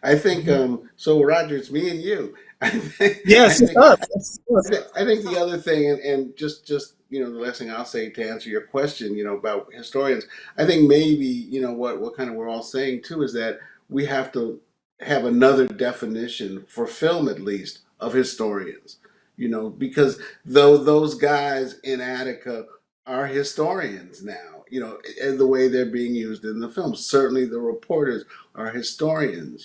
I think Mhm. so. Roger, it's me and you. I think I Yes, it think does. Yes, it does. I think the other thing, and just the last thing I'll say to answer your question, about historians, I think maybe what kind of we're all saying too is that we have to have another definition for film, at least, of historians. Because though those guys in Attica are historians now, in the way they're being used in the film. Certainly, the reporters are historians.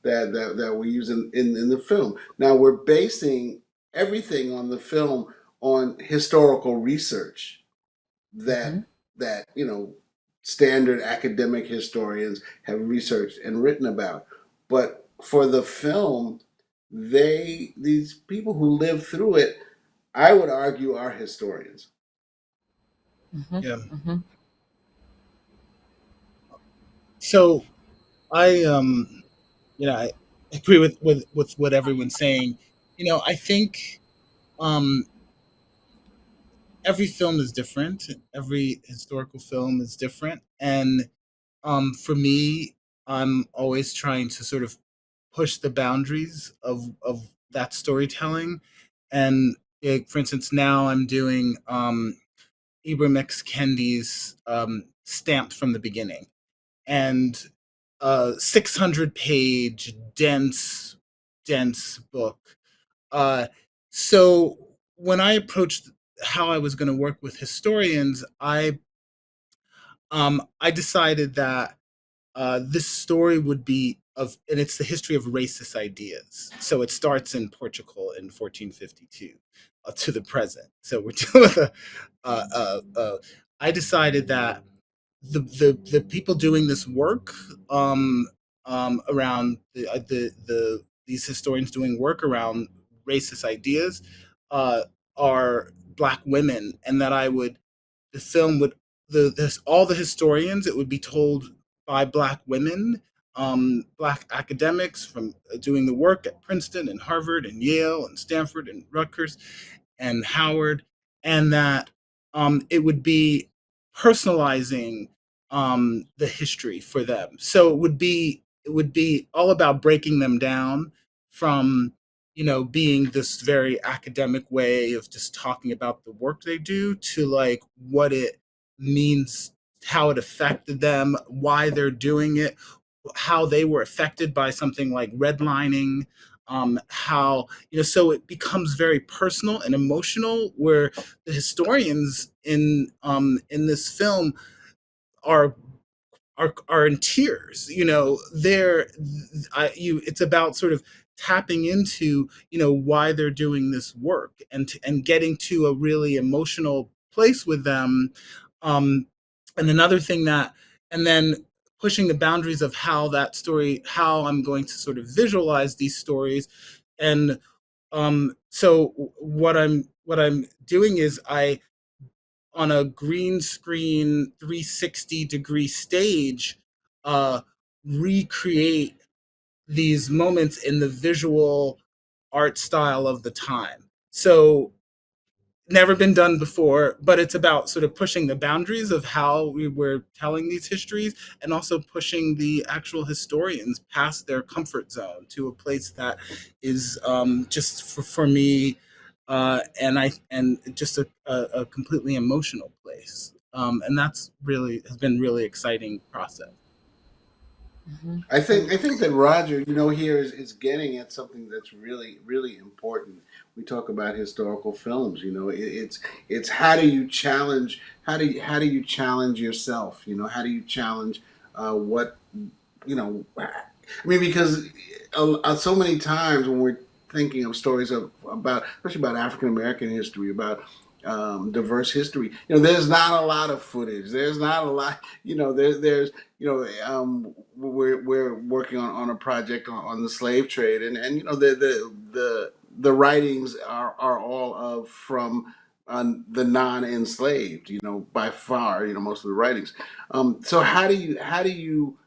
That we use in the film. Now we're basing everything on the film on historical research that Mhm. standard academic historians have researched and written about. But for the film, these people who live through it, I would argue, are historians. Mhm. Yeah. Mhm. So I I agree with what everyone's saying. I think um every film is different. Every historical film is different, and for me, I'm always trying to sort of push the boundaries of that storytelling. And for instance, now I'm doing Ibram X. Kendi's Stamped from the Beginning, and 600-page dense book. So when I approached how I was going to work with historians, I decided that this story would be and it's the history of racist ideas. So it starts in Portugal in 1452 to the present. So we're dealing with uh, uh, uh, I decided that the people doing this work around these historians doing work around racist ideas uh, are black women, and that I would the film would all the historians, it would be told by black women, black academics from doing the work at Princeton and Harvard and Yale and Stanford and Rutgers and Howard, and that it would be personalizing the history for them. So it would be all about breaking them down from being this very academic way of just talking about the work they do to like what it means, how it affected them, why they're doing it, how they were affected by something like redlining, how so it becomes very personal and emotional, where the historians in this film are are in tears. It's about sort of tapping into why they're doing this work, and getting to a really emotional place with them. um and another thing that and then pushing the boundaries of how I'm going to sort of visualize these stories. And so what I'm doing is I on a green screen 360-degree stage uh, recreate these moments in the visual art style of the time. So never been done before, but it's about sort of pushing the boundaries of how we were telling these histories, and also pushing the actual historians past their comfort zone to a place that is just for me, and just a completely emotional place. And that's really has been really exciting process. Mhm. I And think that Roger, here is getting at something that's really, really important. We talk about historical films. It's how do you challenge how do you challenge yourself? How do you challenge what I mean, because so many times when we're thinking of stories about, especially about African American history, about diverse history, there's not a lot of footage. There's not a lot, there's, we're working on a project on the slave trade, and the writings are all of from the non-enslaved, by far, most of the writings. So how do you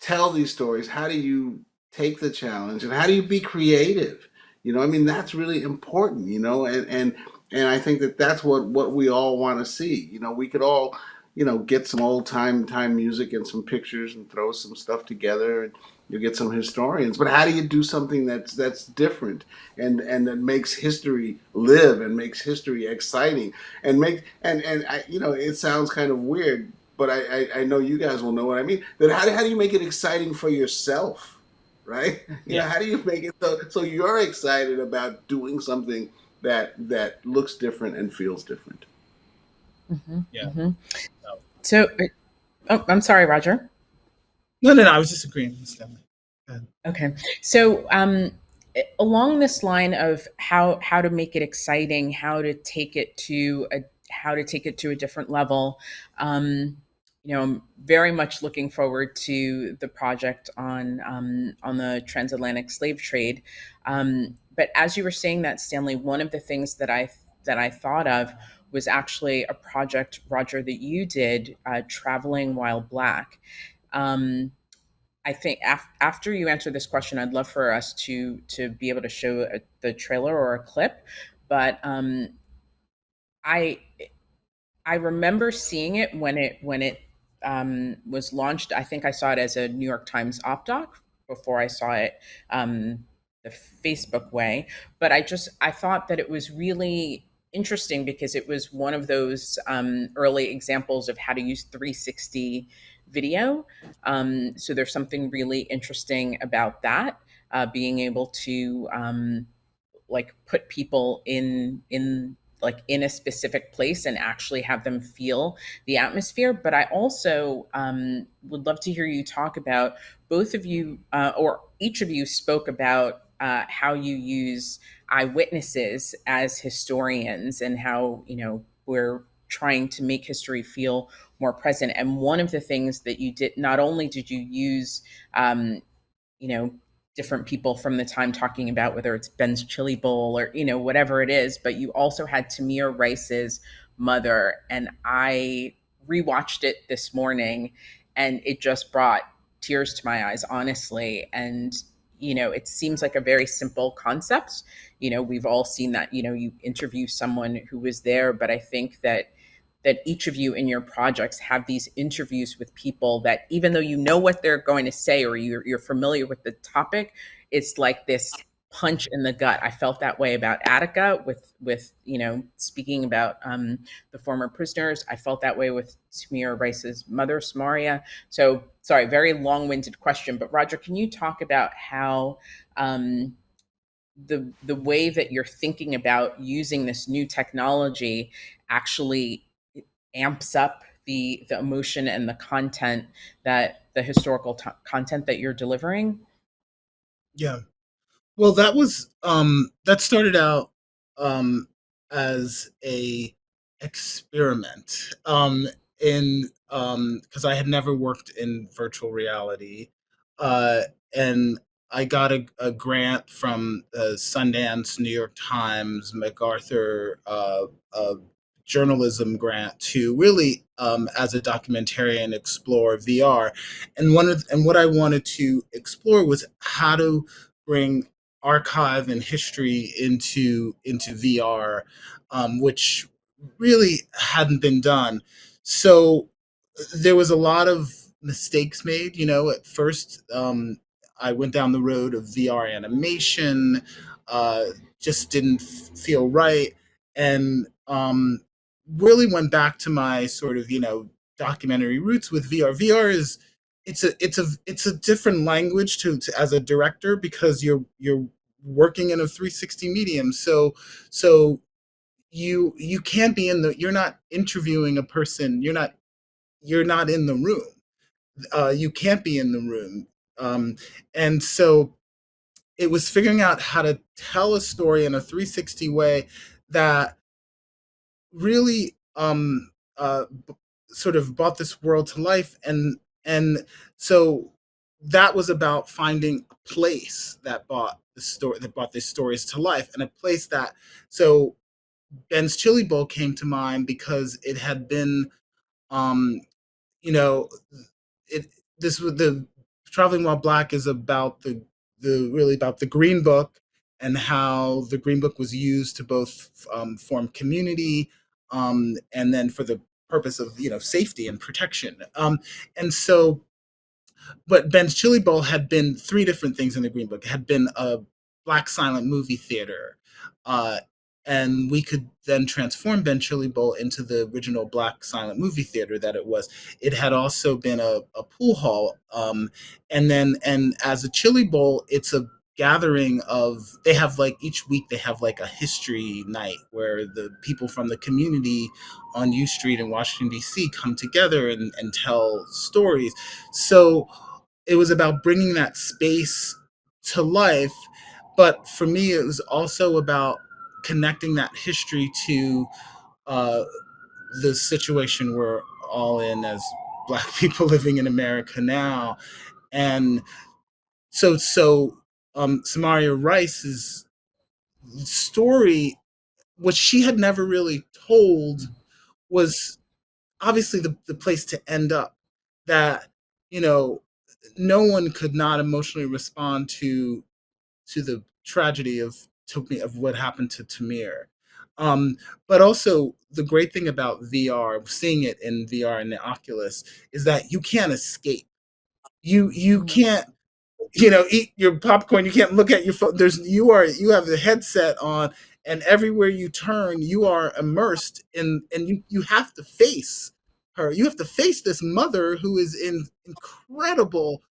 tell these stories? How do you take the challenge, and how do you be creative? I mean, that's really important. And I think that that's what we all want to see. We could all, get some old time music and some pictures and throw some stuff together, and you'll get some historians. But how do you do something that's different and that makes history live and makes history exciting and it sounds kind of weird, but I know you guys will know what I mean. That how do you make it exciting for yourself, right? Yeah. How do you make it so you're excited about doing something that looks different and feels different? Mm-hmm. Yeah. Mm-hmm. No, So, oh, I'm sorry, Roger. no. I was just agreeing with Stanley. Go ahead. Okay. So, along this line of how to make it exciting, how to take it to a different level, I'm very much looking forward to the project on the transatlantic slave trade. But as you were saying that, Stanley, one of the things that I thought of was actually a project, Roger, that you did, traveling while black. Um, I think after you answer this question, I'd love for us to be able to show the trailer or a clip. But I I remember seeing it when it was launched. I think I saw it as a New York Times op doc before I saw it the Facebook way. But I thought that it was really interesting because it was one of those early examples of how to use 360 video. So there's something really interesting about that, being able to like put people in a specific place and actually have them feel the atmosphere. But I also would love to hear you talk about, both of you or each of you spoke about how you use eyewitnesses as historians, and how we're trying to make history feel more present. And one of the things that you did, not only did you use um, you know different people from the time talking about whether it's Ben's Chili Bowl or whatever it is, but you also had Tamir Rice's mother. And I rewatched it this morning, and it just brought tears to my eyes, honestly. And it seems like a very simple concept. We've all seen that. You interview someone who was there, but I think that each of you in your projects have these interviews with people that, even though you know what they're going to say, or you're familiar with the topic, it's like this punch in the gut. I felt that way about Attica with speaking about the former prisoners. I felt that way with Tamir Rice's mother, Samaria. So sorry, very long-winded question, but Roger, can you talk about how the way that you're thinking about using this new technology actually amps up the emotion and the content, that the historical content that you're delivering? Yeah. Well, that started out um, as a experiment in because I had never worked in virtual reality, uh, and I got a grant from the Sundance, New York Times, MacArthur journalism grant to really, as a documentarian, explore VR. And what I wanted to explore was how to bring archive and history into VR, which really hadn't been done. So there was a lot of mistakes made. At first, I went down the road of VR animation, uh, just didn't feel right, and really went back to my sort of documentary roots with VR. VR is it's a different language to as a director, because you're working in a 360 medium. So you can't be in the you're not interviewing a person, you're not in the room. You can't be in the room. And so it was figuring out how to tell a story in a 360 way that really sort of brought this world to life. And so that was about finding a place that brought these stories to life, and a place that so Ben's Chili Bowl came to mind because it had been um you know it this was the Traveling While Black is about the really about the Green Book, and how the Green Book was used to both form community, and then for the purpose of safety and protection. And so, but Ben's Chili Bowl had been three different things in the Green Book. It had been a black silent movie theater, uh, and we could then transform Ben Chili Bowl into the original black silent movie theater that it was. It had also been a pool hall, and as a Chili Bowl, it's a gathering of, they have like each week they have like a history night where the people from the community on U Street in Washington D.C. come together and tell stories. So it was about bringing that space to life. But for me, it was also about connecting that history to uh, the situation we're all in as Black people living in America now. And Samaria Rice's story, which she had never really told, was obviously the place to end up. That, you know, no one could not emotionally respond to the tragedy of what happened to Tamir. But also the great thing about VR, seeing it in VR in the Oculus, is that you can't escape. You Mhm. can't, eat your popcorn. You can't look at your phone. You have the headset on, and everywhere you turn, you are immersed in, and you have to face her. You have to face this mother who is in incredible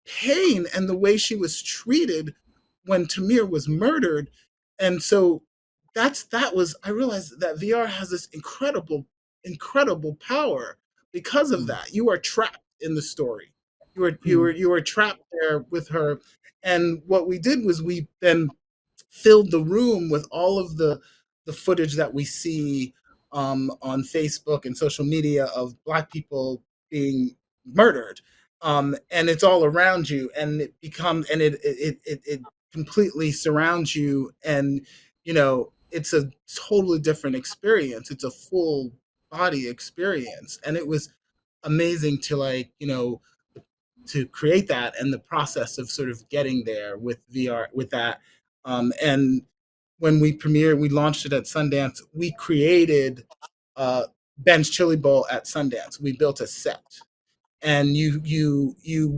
pain and the way she was treated when Tamir was murdered. And so that was, I realized that VR has this incredible power because of Mm. that. You are trapped in the story. You were trapped there with her. And what we did was we then filled the room with all of the footage that we see on Facebook and social media of Black people being murdered, and it's all around you, and it becomes, and it completely surrounds you, and it's a totally different experience. It's a full body experience, and it was amazing to, like, to create that, and the process of sort of getting there with VR with that. And when we launched it at Sundance. We created uh, Ben's Chili Bowl at Sundance. We built a set, and you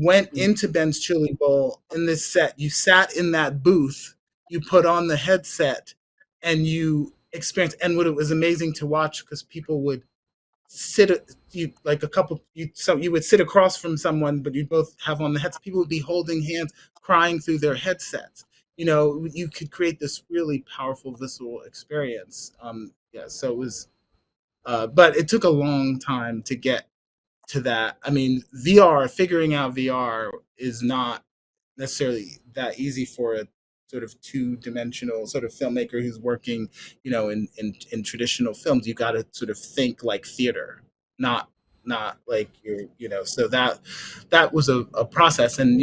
went into Ben's Chili Bowl in this set. You sat in that booth. You put on the headset, and you experienced. And what it was amazing to watch, because people would you like a couple you would sit across from someone, but you both have on the headsets. People would be holding hands, crying through their headsets. You could create this really powerful visceral experience. Yeah, so it was, but it took a long time to get to that. I mean, figuring out VR is not necessarily that easy for a sort of two-dimensional sort of filmmaker who's working, in traditional films. You got to sort of think like theater, not like So that was a process, and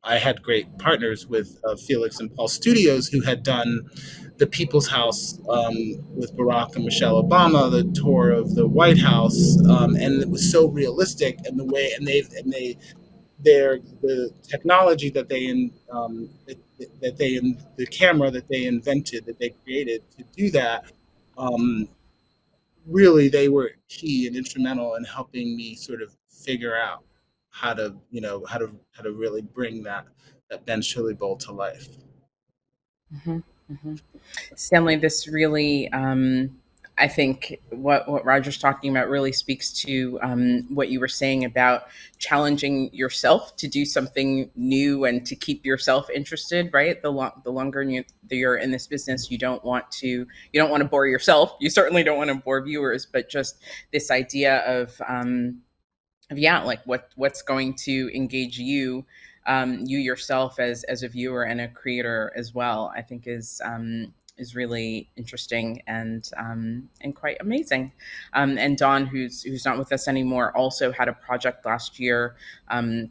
I had great partners with Felix and Paul Studios, who had done the People's House, with Barack and Michelle Obama, the tour of the White House, and it was so realistic, and the way, and the technology that the camera that they invented, that they created to do that, um, really, they were key and instrumental in helping me sort of figure out how to really bring that Ben's Chili Bowl to life. Mhm, mhm. Stanley, this really, I think what Roger's talking about really speaks to what you were saying about challenging yourself to do something new and to keep yourself interested. Right, the longer you're in this business, you don't want to bore yourself. You certainly don't want to bore viewers, but just this idea of yeah, like what's going to engage you, you yourself as a viewer and a creator as well, I think is really interesting and quite amazing. And Dawn, who's not with us anymore, also had a project last year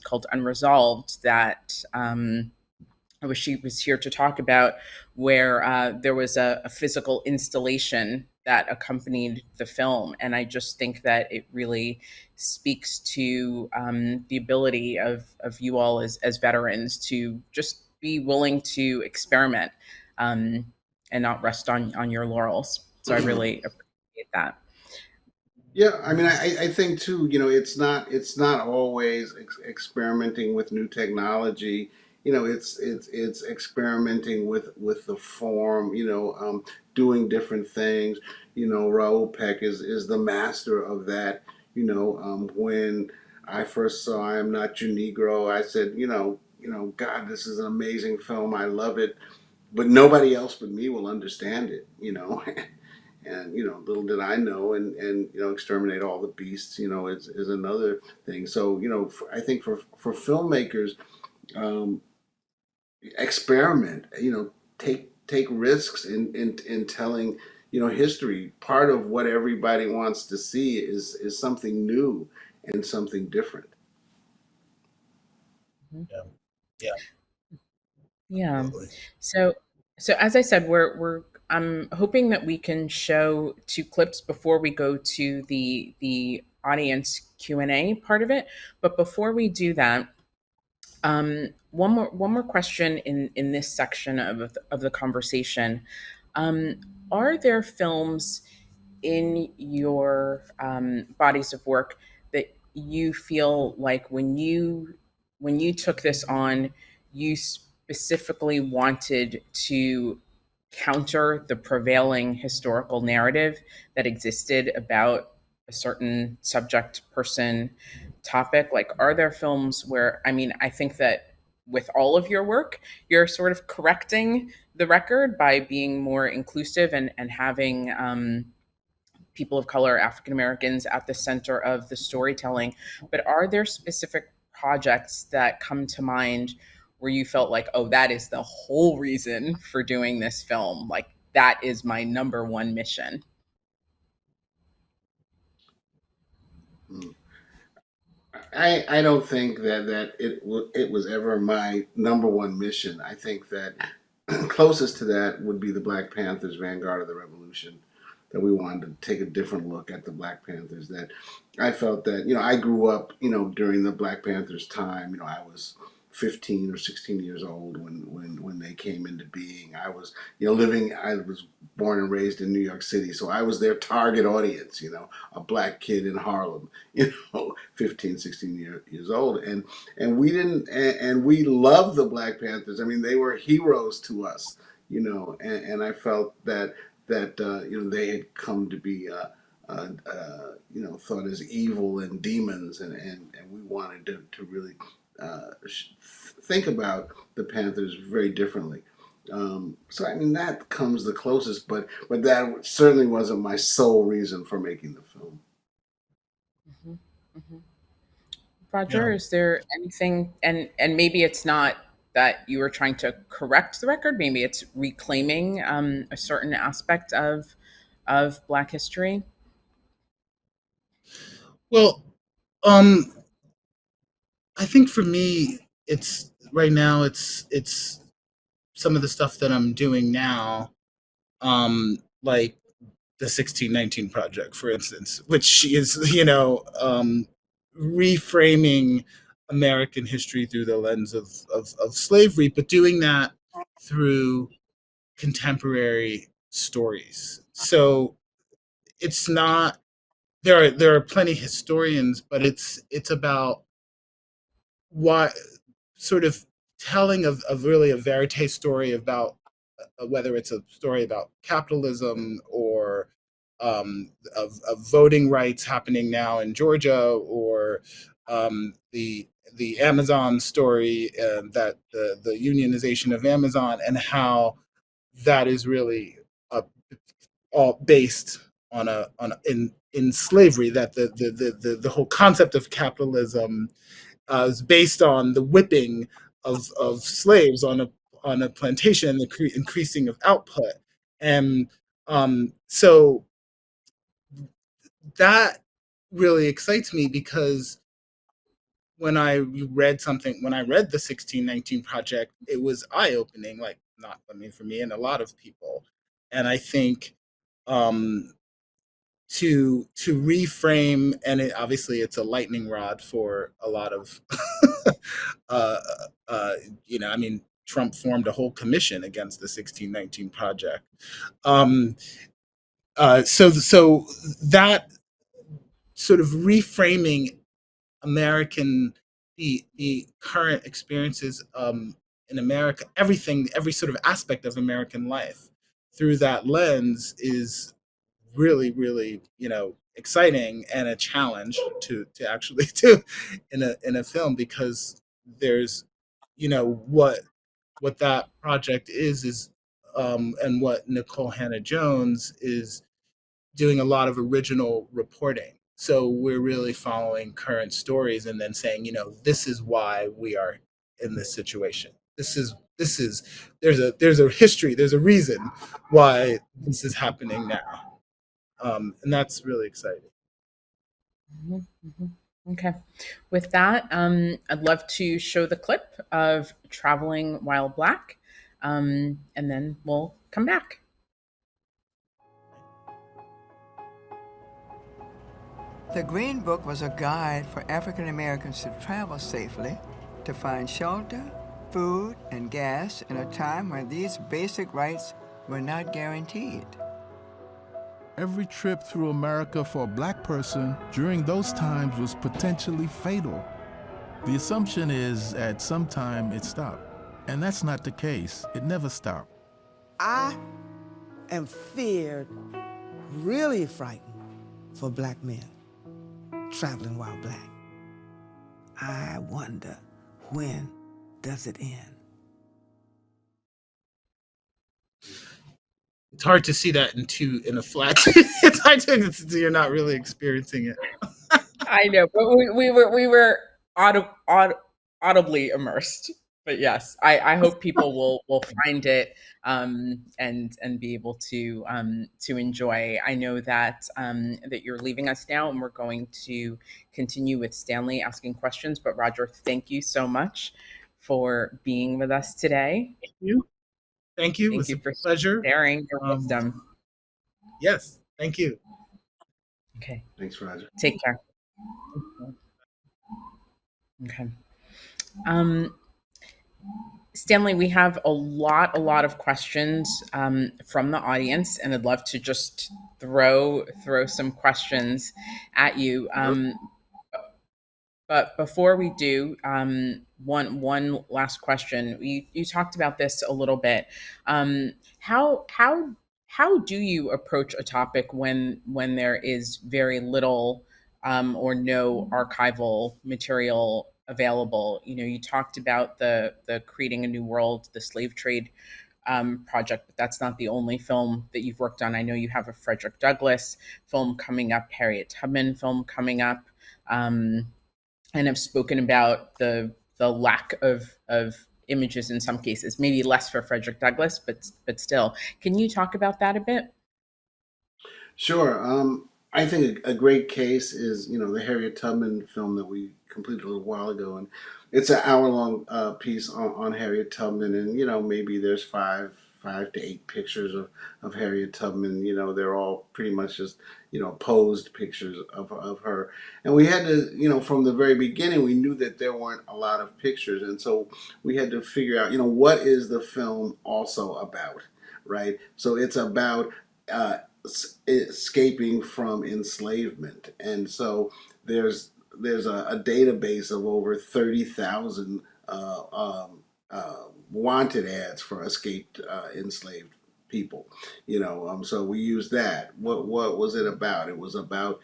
called Unresolved that I wish she was here to talk about, where there was a physical installation that accompanied the film. And I just think that it really speaks to the ability of you all as veterans to just be willing to experiment and not rest on your laurels. So I really appreciate that. Yeah, I mean, I think too, it's not always experimenting with new technology. It's experimenting with the form. Doing different things. Raoul Peck is the master of that. When I first saw I Am Not Your Negro, I said, God, this is an amazing film. I love it, but nobody else but me will understand it. And little did I know, and exterminate all the beasts, is another thing. So I think for filmmakers, um, experiment, take risks in telling history. Part of what everybody wants to see is something new and something different. Mhm. Yeah, yeah, Yeah. absolutely. So so as I said, we're I'm hoping that we can show two clips before we go to the audience Q&A part of it. But before we do that, one more question in this section of the conversation. Um, are there films in your bodies of work that you feel like when you took this on, you specifically wanted to counter the prevailing historical narrative that existed about a certain subject, person, topic? Like, are there films where, I mean, I think that with all of your work, you're sort of correcting the record by being more inclusive and having people of color, African Americans at the center of the storytelling. But are there specific projects that come to mind where you felt like, oh, that is the whole reason for doing this film? Like, that is my number one mission. Mm. I don't think that it was ever my number one mission. I think that closest to that would be the Black Panthers, Vanguard of the Revolution. That we wanted to take a different look at the Black Panthers. That I felt that I grew up during the Black Panthers time. I was 15 or 16 years old when they came into being. I was living. I was born and raised in New York City, so I was their target audience. A black kid in Harlem. 15, 16 years old, and we didn't, and we loved the Black Panthers. I mean, they were heroes to us. And I felt that they had come to be thought as evil and demons, and we wanted to really think about the Panthers very differently. So I mean that comes the closest, but that certainly wasn't my sole reason for making the film. Mhm, mhm. Yeah. Roger, is there anything, and maybe it's not that you were trying to correct the record, maybe it's reclaiming a certain aspect of Black history? Well, um, I think for me, it's right now. It's some of the stuff that I'm doing now, like the 1619 project, for instance, which is reframing American history through the lens of slavery, but doing that through contemporary stories. So it's not there are plenty historians, but it's about why sort of telling of really a verite story about whether it's a story about capitalism or of voting rights happening now in Georgia, or the Amazon story, that the unionization of Amazon, and how that is really uh, all based in slavery. That the whole concept of capitalism is based on the whipping of slaves on a plantation, and the increasing of output. And so that really excites me, because when I read the 1619 project, it was eye opening. Like, not, I mean, for me and a lot of people. And I think um, to reframe, and obviously it's a lightning rod for a lot of uh, I mean, Trump formed a whole commission against the 1619 project. Um, so that sort of reframing the current experiences in America, everything, every sort of aspect of American life through that lens is really, really, exciting and a challenge to actually do in a film, because there's, what that project is and what Nicole Hannah Jones is doing a lot of original reporting. So we're really following current stories and then saying, this is why we are in this situation. This is there's a history, there's a reason why this is happening now, and that's really exciting. Mhm, mhm. Okay. With that, I'd love to show the clip of Traveling While Black, and then we'll come back. The Green Book was a guide for African Americans to travel safely, to find shelter, food, and gas in a time when these basic rights were not guaranteed. Every trip through America for a black person during those times was potentially fatal. The assumption is at some time it stopped. And that's not the case. It never stopped. I am feared, really frightened for black men traveling while black. I wonder, when does it end? It's hard to see that in a flat. It's hard to, you're not really experiencing it. I know, but we were audibly immersed. But yes, I hope people will find it, and be able to enjoy. I know that that you're leaving us now, and we're going to continue with Stanley asking questions. But Roger, thank you so much for being with us today. Thank you. Thank you. It Thank was you a for pleasure. sharing your wisdom. Yes, thank you. Okay, Thanks, Roger. take care. Okay. Um, Stanley, we have a lot of questions from the audience, and I'd love to just throw some questions at you. But before we do, one last question. You talked about this a little bit. Um, how how how do you approach a topic when there is very little or no archival material available? You talked about the creating a new world, the slave trade project, but that's not the only film that you've worked on. I know you have a Frederick Douglass film coming up, Harriet Tubman film coming up. And have spoken about the lack of images in some cases, maybe less for Frederick Douglass, but still. Can you talk about that a bit? Sure. I think a great case is, the Harriet Tubman film that we completed a little while ago, and it's an hour-long piece on Harriet Tubman, and maybe there's five to eight pictures of Harriet Tubman. They're all pretty much just posed pictures of her, and we had to, from the very beginning, we knew that there weren't a lot of pictures, and so we had to figure out, what is the film also about, right? So it's about uh, escaping from enslavement, and so there's a database of over 30,000 wanted ads for escaped enslaved people. So we used that. What was it about? It was about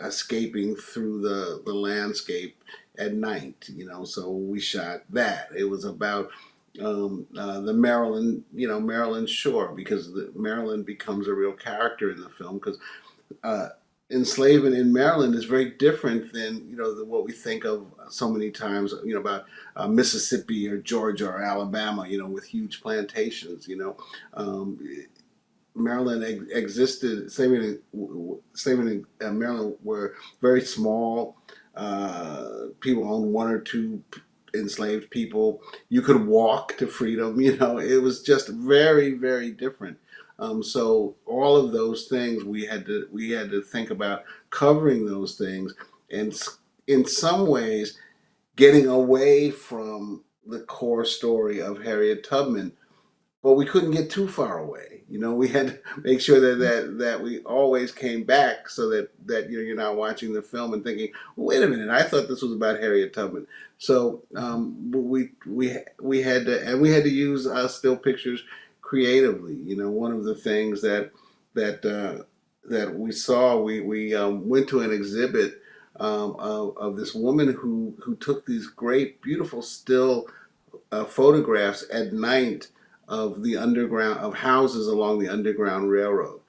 escaping through the landscape at night. So we shot that. It was about the Maryland shore, because Maryland becomes a real character in the film, because uh, enslavement in Maryland is very different than what we think of so many times about Mississippi or Georgia or Alabama, with huge plantations. Um, Maryland existed. Slavery in Maryland were very small. People owned one or two enslaved people. You could walk to freedom. It was just very, very different. So all of those things we had to think about covering those things, and in some ways getting away from the core story of Harriet Tubman, but we couldn't get too far away. You know, we had to make sure that we always came back so that you're not watching the film and thinking, well, wait a minute, I thought this was about Harriet Tubman. So we had to use still pictures creatively. You know, one of the things that we saw, we went to an exhibit of this woman who took these great, beautiful still photographs at night of the underground, of houses along the Underground Railroad.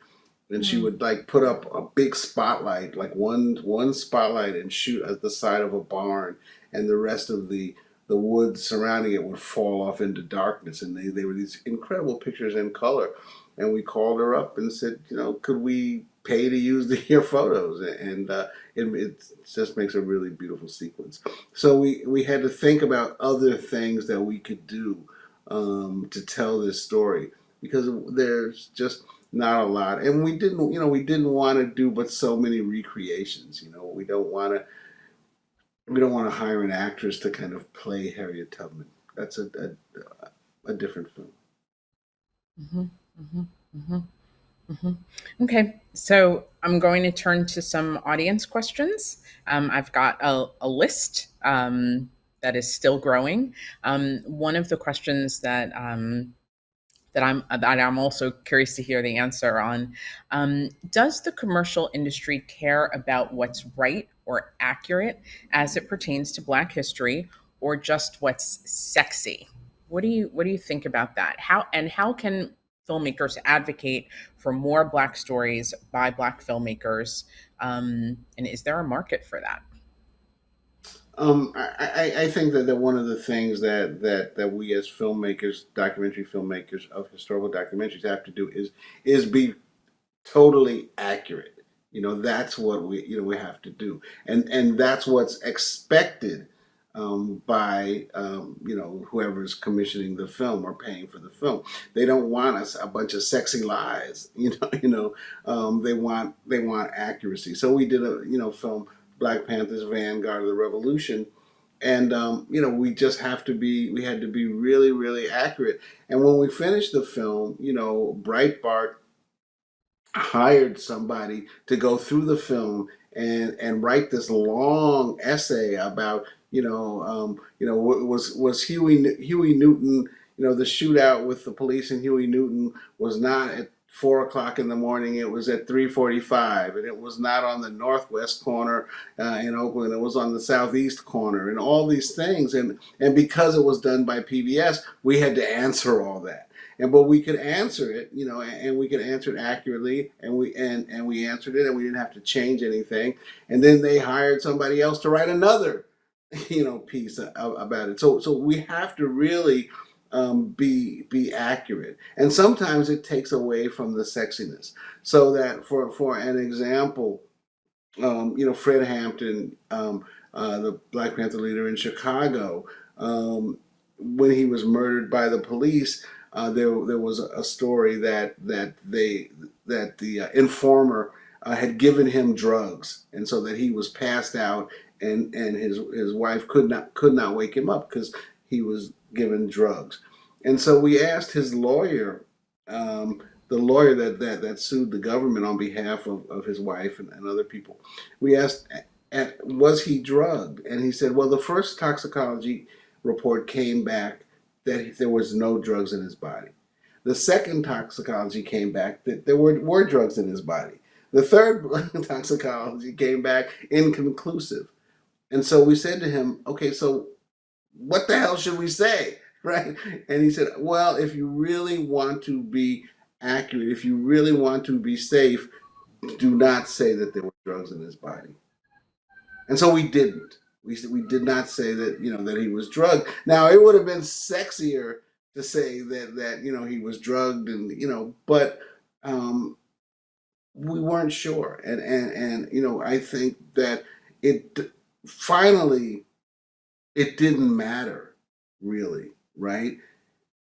And she would like put up a big spotlight, like one spotlight, and shoot at the side of a barn, and the rest of the woods surrounding it would fall off into darkness. And they were these incredible pictures in color. And we called her up and said, you know, could we pay to use your photos? And it just makes a really beautiful sequence. So we had to think about other things that we could do to tell this story, because there's just not a lot, and we didn't want to do but so many recreations. You know, we don't want to hire an actress to kind of play Harriet Tubman. That's a different film. Mm-hmm, mm-hmm, mm-hmm, mm-hmm. Okay, so I'm going to turn to some audience questions. I've got a list that is still growing. One of the questions that I'm also curious to hear the answer on. Does the commercial industry care about what's right or accurate as it pertains to Black history, or just what's sexy? What do you think about that? How can filmmakers advocate for more Black stories by Black filmmakers? And is there a market for that? I think that one of the things that we as filmmakers, documentary filmmakers of historical documentaries, have to do is be totally accurate. You know, that's what we have to do, and that's what's expected by whoever's commissioning the film or paying for the film. They don't want us a bunch of sexy lies. They want accuracy. So we did a film, Black Panther's Vanguard of the Revolution. And we had to be really, really accurate. And when we finished the film, Breitbart hired somebody to go through the film and write this long essay about was Huey Newton, the shootout with the police in Huey Newton was not at 4 o'clock in the morning. It was at 3:45, and it was not on the northwest corner in Oakland. It was on the southeast corner, and all these things. And because it was done by PBS, we had to answer all that. But we could answer it, and we could answer it accurately, and we answered it, and we didn't have to change anything. And then they hired somebody else to write another, piece about it. So we have to really be accurate, and sometimes it takes away from the sexiness. So that for an example, Fred Hampton, the Black Panther leader in Chicago, when he was murdered by the police. There was a story that the informer had given him drugs, and so that he was passed out, and his wife could not wake him up because he was given drugs. And so we asked his lawyer, the lawyer that sued the government on behalf of his wife and other people. We asked, was he drugged? And he said, well, the first toxicology report came back that there was no drugs in his body. The second toxicology came back that there were drugs in his body. The third toxicology came back inconclusive. And so we said to him, okay, so what the hell should we say? Right? And he said, well, if you really want to be accurate, if you really want to be safe, do not say that there were drugs in his body. And so we didn't. We did not say that that he was drugged. Now it would have been sexier to say that he was drugged, and but we weren't sure, and I think that it finally it didn't matter really, right?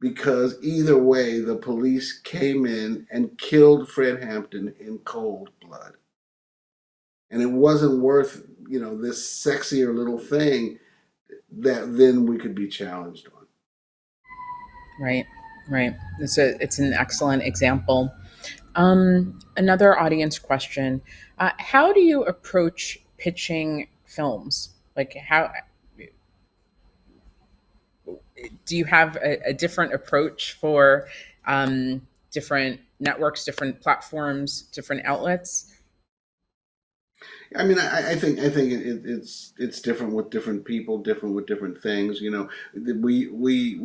Because either way, the police came in and killed Fred Hampton in cold blood, and it wasn't worth this sexier little thing that then we could be challenged on. Right, Right. It's an excellent example. Another audience question: how do you approach pitching films? Like, how do you have a different approach for different networks, different platforms, different outlets? I mean, I think it's different with different people, different with different things. We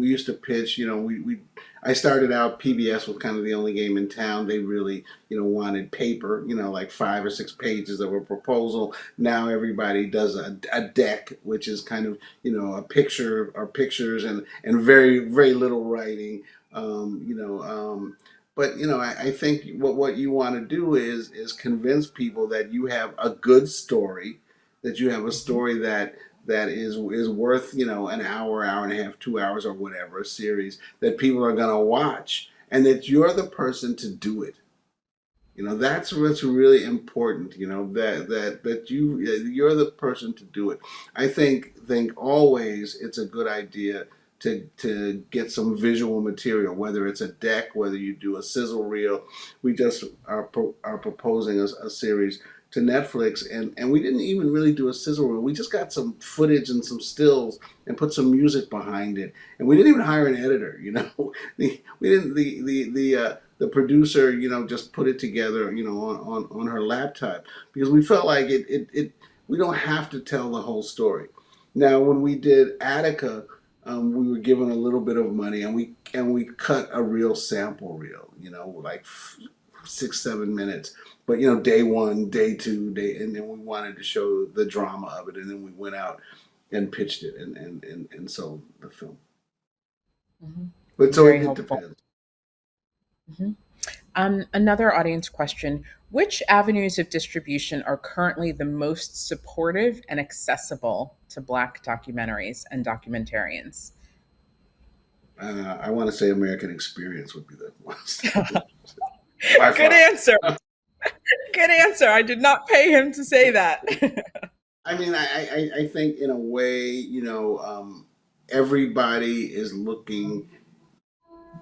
used to pitch. We I started out. PBS was kind of the only game in town. They really wanted paper. Like 5 or 6 pages of a proposal. Now everybody does a deck, which is kind of a picture or pictures and very very little writing. But I think what you want to do is convince people that you have a good story, that you have a story that is worth an hour, hour and a half, 2 hours, or whatever, a series that people are gonna watch, and that you're the person to do it. That's what's really important. That you're the person to do it. I think always it's a good idea to get some visual material, whether it's a deck, whether you do a sizzle reel. We just are proposing a series to Netflix, and we didn't even really do a sizzle reel. We just got some footage and some stills and put some music behind it, and we didn't even hire an editor. We didn't the producer, just put it together, on her laptop, because we felt like we don't have to tell the whole story. Now, when we did Attica, we were given a little bit of money, and we cut a real sample reel, like 6 7 minutes. But day one, day two, and then we wanted to show the drama of it, and then we went out and pitched it and sold the film. Mhm. But so Very it helpful. depends. Mhm. Another audience question: which avenues of distribution are currently the most supportive and accessible to Black documentaries and documentarians? I want to say American Experience would be the most by Good far. answer. Good answer. I did not pay him to say that. I mean, I think in a way, everybody is looking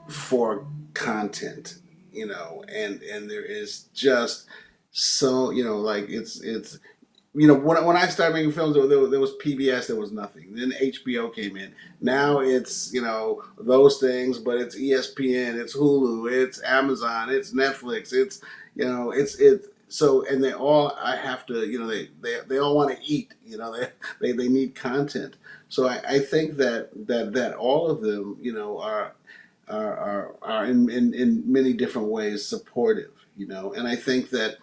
for content, and there is just so, like it's when I started making films, there was PBS, there was nothing. Then HBO came in. Now it's those things, but it's ESPN, it's Hulu, it's Amazon, it's Netflix, it's so, and they all I have to they all want to eat. They need content. So I think that all of them are in many different ways supportive, and I think that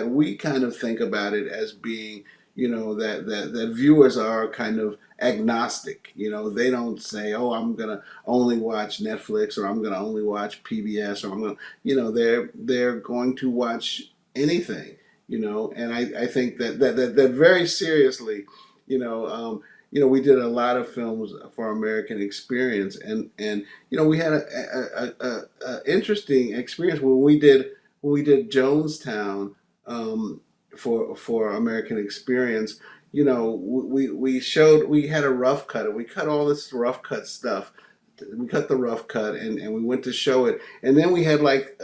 we kind of think about it as being, that viewers are kind of agnostic. They don't say, oh, I'm gonna only watch Netflix, or I'm gonna only watch PBS, or I'm gonna, they're going to watch anything. And I think that very seriously. you know um, we did a lot of films for American Experience, and we had a interesting experience when we did Jonestown, for American Experience. We had a rough cut, and we cut all this rough cut stuff. We cut the rough cut, and we went to show it, and then we had like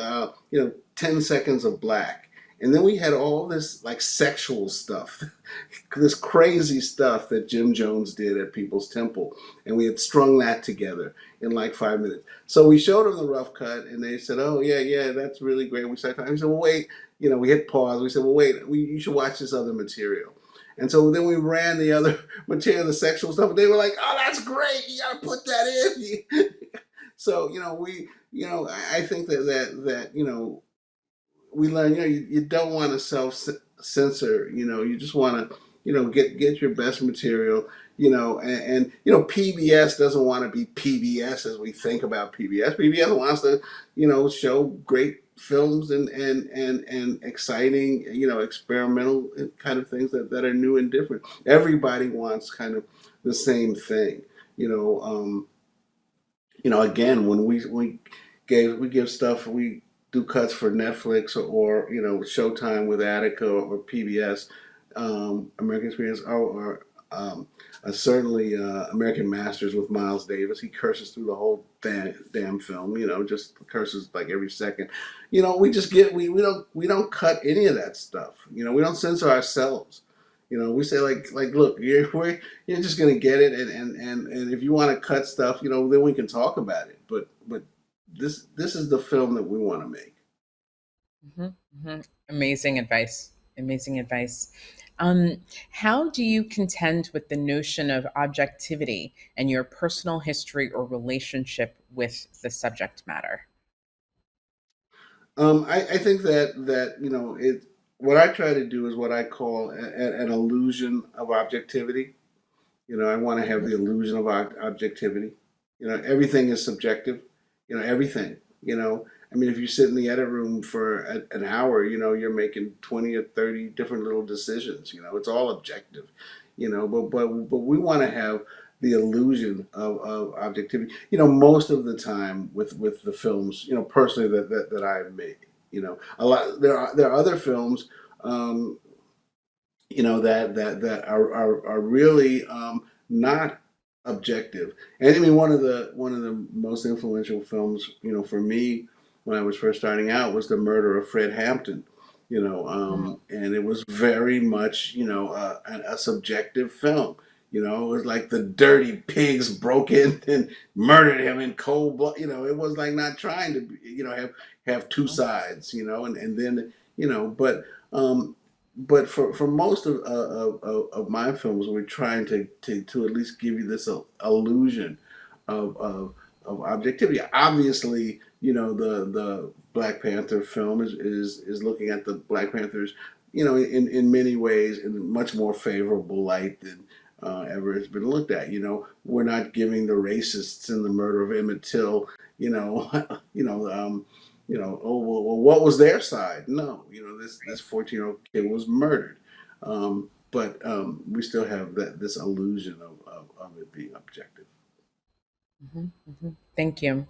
10 seconds of black, and then we had all this like sexual stuff, this crazy stuff that Jim Jones did at People's Temple, and we had strung that together in like 5 minutes. So we showed them the rough cut, and they said, "Oh yeah, yeah, that's really great." We started talking. We said, "Well, wait." We hit pause. We said, "Well, wait. You should watch this other material." And so then we ran the other material, the sexual stuff. And they were like, "Oh, that's great. You got to put that in." So I think that we learn, you don't want to self censor. You just want to get your best material. And PBS doesn't want to be PBS as we think about PBS. PBS wants to show great films and exciting, experimental kind of things that are new and different. Everybody wants kind of the same thing. Again, when we give stuff, we do cuts for Netflix, or Showtime with Attica, or PBS, American Experience, or certainly American Masters with Miles Davis. He curses through the whole damn film. Just curses like every second. We don't cut any of that stuff. We don't censor ourselves. We say like look, you're just gonna get it, and if you want to cut stuff, then we can talk about it. But this is the film that we want to make. Amazing advice. Amazing advice. How do you contend with the notion of objectivity and your personal history or relationship with the subject matter? I think that what I try to do is what I call an illusion of objectivity. I want to have the illusion of objectivity. Everything is subjective. Everything. I mean, if you sit in the edit room for an hour, you're making 20 or 30 different little decisions. It's all objective. But we want to have the illusion of objectivity. Most of the time with the films, personally that I've made, a lot there are other films. That are really not objective. And I mean, one of the most influential films, for me when I was first starting out was The Murder of Fred Hampton. And it was very much, a subjective film. It was like the dirty pigs broke in and murdered him in cold blood. It was like not trying to, have two sides. And then, but for most of my films, we're trying to at least give you this illusion of objectivity. Obviously, the Black Panther film is looking at the Black Panthers, in many ways in a much more favorable light than ever has been looked at. We're not giving the racists in the murder of Emmett Till, oh well, what was their side? No, this 14-year-old kid was murdered, but we still have this illusion of it being objective. Thank you.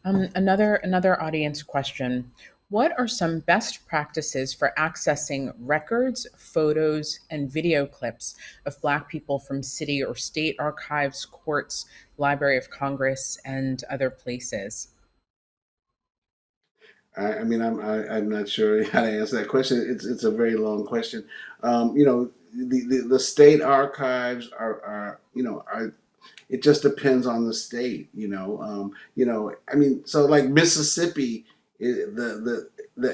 Another audience question. What are some best practices for accessing records, photos, and video clips of Black people from city or state archives, courts, Library of Congress, and other places? I mean, I'm not sure how to answer that question. It's a very long question. The state archives are it just depends on the state. I mean, so like Mississippi, the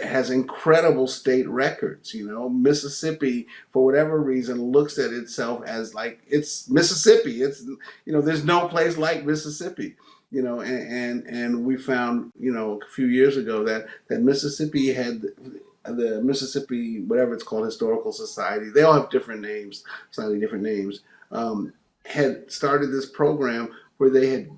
has incredible state records. Mississippi, for whatever reason, looks at itself as like it's Mississippi. It's there's no place like Mississippi. And we found a few years ago that Mississippi had the Mississippi, whatever it's called, Historical Society. They all have different names, slightly different names. Had started this program where they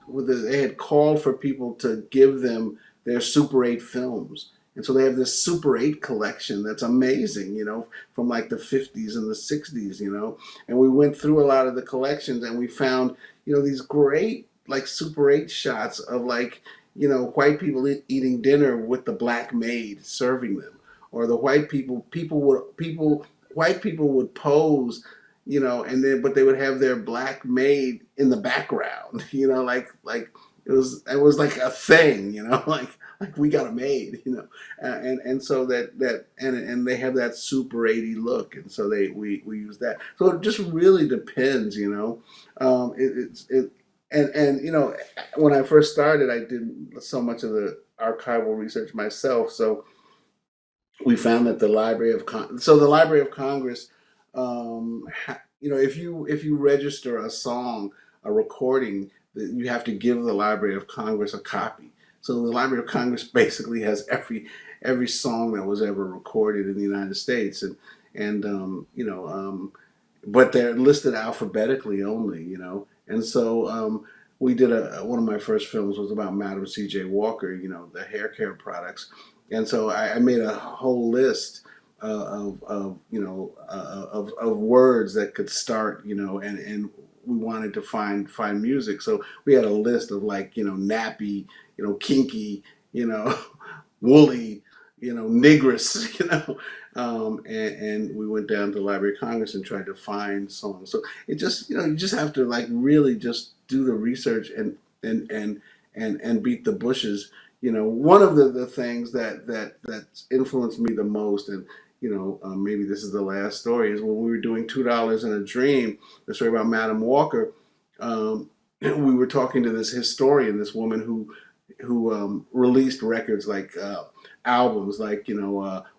had called for people to give them their Super 8 films. And so they have this Super 8 collection that's amazing, from like the 50s and the 60s, And we went through a lot of the collections and we found, these great like Super 8 shots of like, white people eating dinner with the black maid serving them. Or the white people would pose, but they would have their black maid in the background, like it was like a thing, like we got a maid, and so and they have that Super 80 look, and so we use that. So it just really depends, and when I first started, I did so much of the archival research myself, so we found that the Library of Congress, if you register a song, a recording, you have to give the Library of Congress a copy. So the Library of Congress basically has every song that was ever recorded in the United States, but they're listed alphabetically only, and so we did one of my first films was about Madam C.J. Walker, the hair care products. And so I made a whole list of words that could start, and we wanted to find music. So we had a list of like, nappy, kinky, woolly, negress, And we went down to the Library of Congress and tried to find songs. So it just, you just have to like really just do the research and and and beat the bushes. One of the things that's influenced me the most, and maybe this is the last story, is when we were doing $2 in a Dream, the story about Madam Walker. We were talking to this historian, this woman who released records like albums like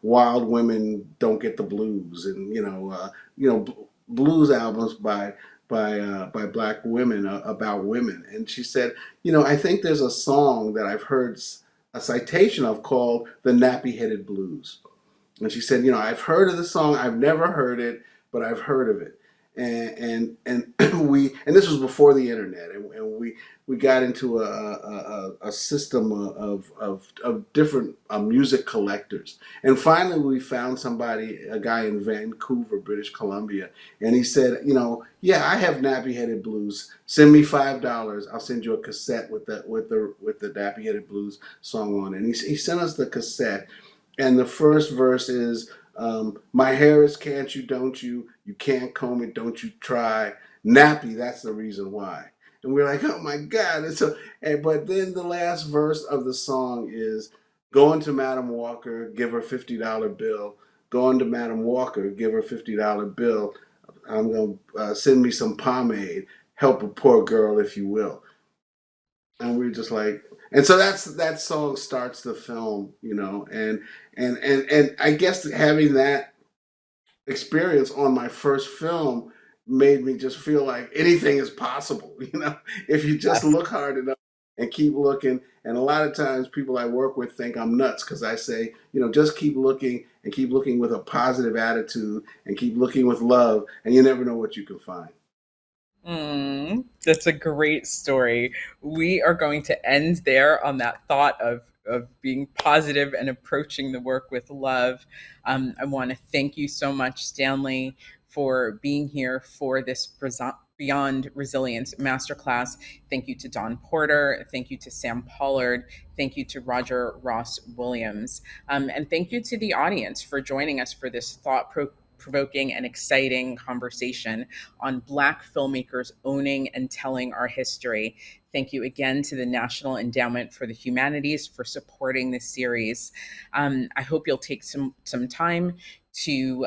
Wild Women Don't Get the Blues, and blues albums by black women, about women. And she said, I think there's a song that I've heard a citation of called the Nappy-Headed Blues. And she said, I've heard of the song, I've never heard it, but I've heard of it. And and this was before the internet, and we got into a system of different music collectors. And finally we found a guy in Vancouver, British Columbia, and he said, yeah, I have Nappy-Headed Blues. Send me $5. I'll send you a cassette with the Nappy-Headed Blues song on it. And he sent us the cassette, and the first verse is, my hair is can't you, don't you? You can't comb it, don't you try. Nappy, that's the reason why. And we're like, oh my God. But then the last verse of the song is, going to Madam Walker, give her $50 bill. Going to Madam Walker, give her $50 bill. I'm going to send me some pomade. Help a poor girl if you will. And we're just like, and so that song starts the film, and I guess having that experience on my first film made me just feel like anything is possible, if you just look hard enough and keep looking. And a lot of times people I work with think I'm nuts because I say, just keep looking and keep looking with a positive attitude and keep looking with love, and you never know what you can find. That's a great story. We are going to end there on that thought of being positive and approaching the work with love. I want to thank you so much, Stanley, for being here for this Beyond Resilience Masterclass. Thank you to Don Porter. Thank you to Sam Pollard. Thank you to Roger Ross Williams. And thank you to the audience for joining us for this thought-provoking and exciting conversation on Black filmmakers owning and telling our history. Thank you again to the National Endowment for the Humanities for supporting this series. I hope you'll take some time to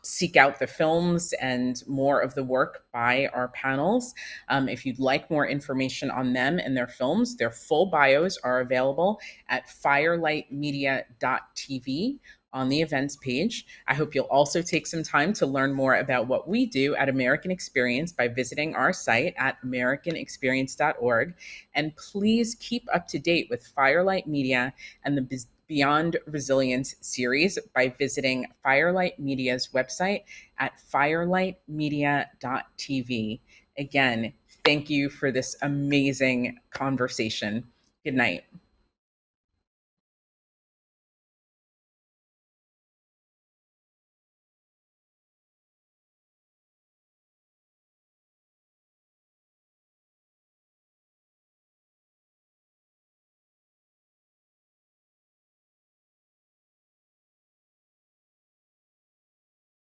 seek out the films and more of the work by our panels. If you'd like more information on them and their films, their full bios are available at firelightmedia.tv on the events page. I hope you'll also take some time to learn more about what we do at American Experience by visiting our site at americanexperience.org. And please keep up to date with Firelight Media and the Beyond Resilience series by visiting Firelight Media's website at firelightmedia.tv. Again, thank you for this amazing conversation. Good night.